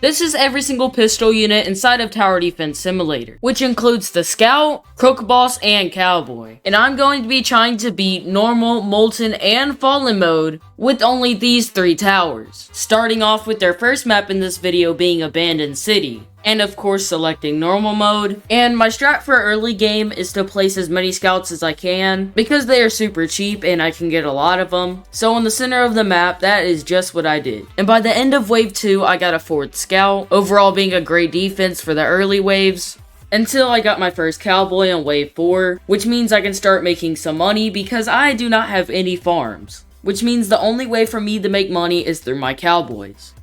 This is every single pistol unit inside of Tower Defense Simulator, which includes the Scout, Crook Boss, and Cowboy. And I'm going to be trying to beat Normal, Molten, and Fallen mode with only these 3 towers. Starting off with their first map in this video being Abandoned City. And of course selecting normal mode. And my strat for early game is to place as many scouts as I can, because they are super cheap and I can get a lot of them. So in the center of the map, that is just what I did. And by the end of wave 2, I got a 4th scout, overall being a great defense for the early waves. Until I got my first cowboy on wave 4, which means I can start making some money because I do not have any farms. Which means the only way for me to make money is through my cowboys.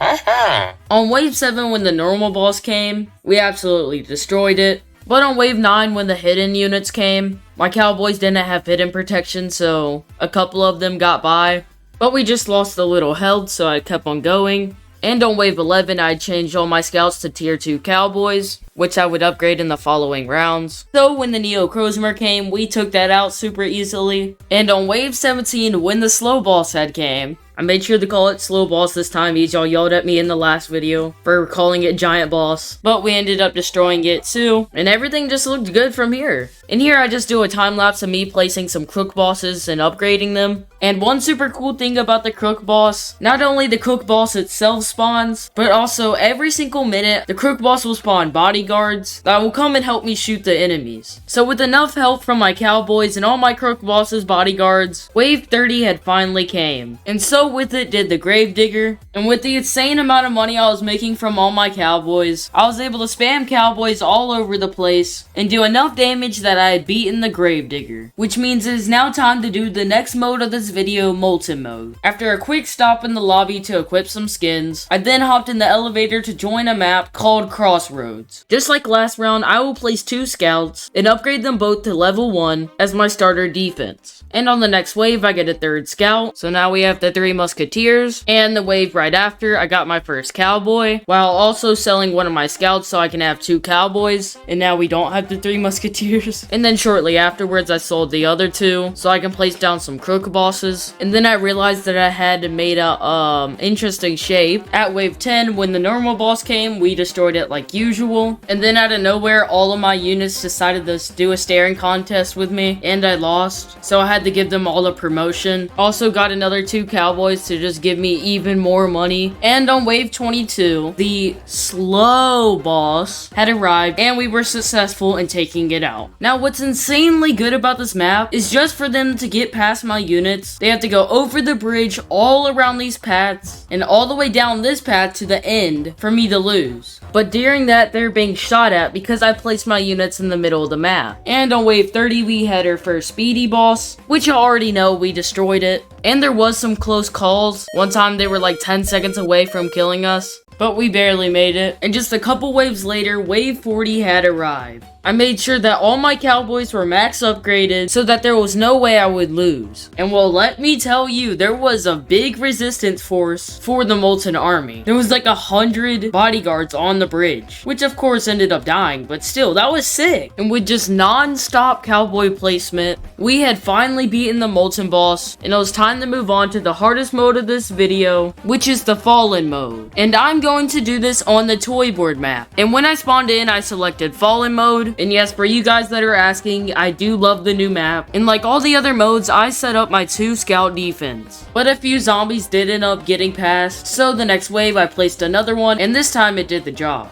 On wave 7 when the normal boss came, we absolutely destroyed it. But on wave 9 when the hidden units came, my cowboys didn't have hidden protection, so a couple of them got by. But we just lost a little health, so I kept on going. And on wave 11, I changed all my scouts to tier 2 cowboys, which I would upgrade in the following rounds. So when the Neo Krozmer came, we took that out super easily. And on wave 17, when the slow boss head came, I made sure to call it slow boss this time because y'all yelled at me in the last video for calling it giant boss. But we ended up destroying it too, and everything just looked good from here. In here I just do a time lapse of me placing some crook bosses and upgrading them. And one super cool thing about the crook boss, not only the crook boss itself spawns, but also every single minute the crook boss will spawn bodyguards that will come and help me shoot the enemies. So with enough help from my cowboys and all my crook boss's bodyguards, wave 30 had finally came. And so with it did the Gravedigger, and with the insane amount of money I was making from all my cowboys, I was able to spam cowboys all over the place and do enough damage that I had beaten the Gravedigger. Which means it is now time to do the next mode of this video, Molten mode. After a quick stop in the lobby to equip some skins, I then hopped in the elevator to join a map called Crossroads. Just like last round, I will place 2 scouts and upgrade them both to level 1 as my starter defense. And on the next wave, I get a 3rd scout, so now we have the 3 musketeers, and the wave right after, I got my first cowboy, while also selling one of my scouts so I can have 2 cowboys, and now we don't have the 3 musketeers. And then shortly afterwards, I sold the other 2, so I can place down some crook bosses, and then I realized that I had made a, interesting shape. At wave 10, when the normal boss came, we destroyed it like usual, and then out of nowhere, all of my units decided to do a staring contest with me, and I lost, so I had to give them all a promotion. Also got another 2 cowboys to just give me even more money. And on wave 22, the slow boss had arrived and we were successful in taking it out. Now what's insanely good about this map is just for them to get past my units, they have to go over the bridge all around these paths and all the way down this path to the end for me to lose. But during that, they're being shot at because I placed my units in the middle of the map. And on wave 30, we had our first speedy boss, which you already know we destroyed it. And there was some close calls. One time they were like 10 seconds away from killing us, but we barely made it. And just a couple waves later, wave 40 had arrived. I made sure that all my cowboys were max upgraded so that there was no way I would lose. And well, let me tell you, there was a big resistance force for the Molten army. There was like 100 bodyguards on the bridge, which of course ended up dying, but still, that was sick. And with just non-stop cowboy placement, we had finally beaten the Molten boss, and it was time to move on to the hardest mode of this video, which is the Fallen mode. And I'm going to do this on the toy board map. And when I spawned in, I selected Fallen mode. And yes, for you guys that are asking, I do love the new map. And like all the other modes, I set up my 2 scout defense. But a few zombies did end up getting past, so the next wave I placed another one, and this time it did the job.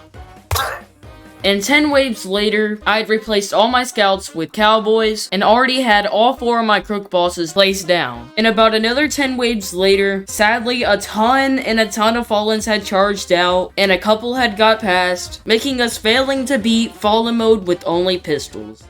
And 10 waves later, I had replaced all my scouts with cowboys and already had all 4 of my crook bosses placed down. And about another 10 waves later, sadly a ton of Fallens had charged out and a couple had got past, making us failing to beat Fallen mode with only pistols.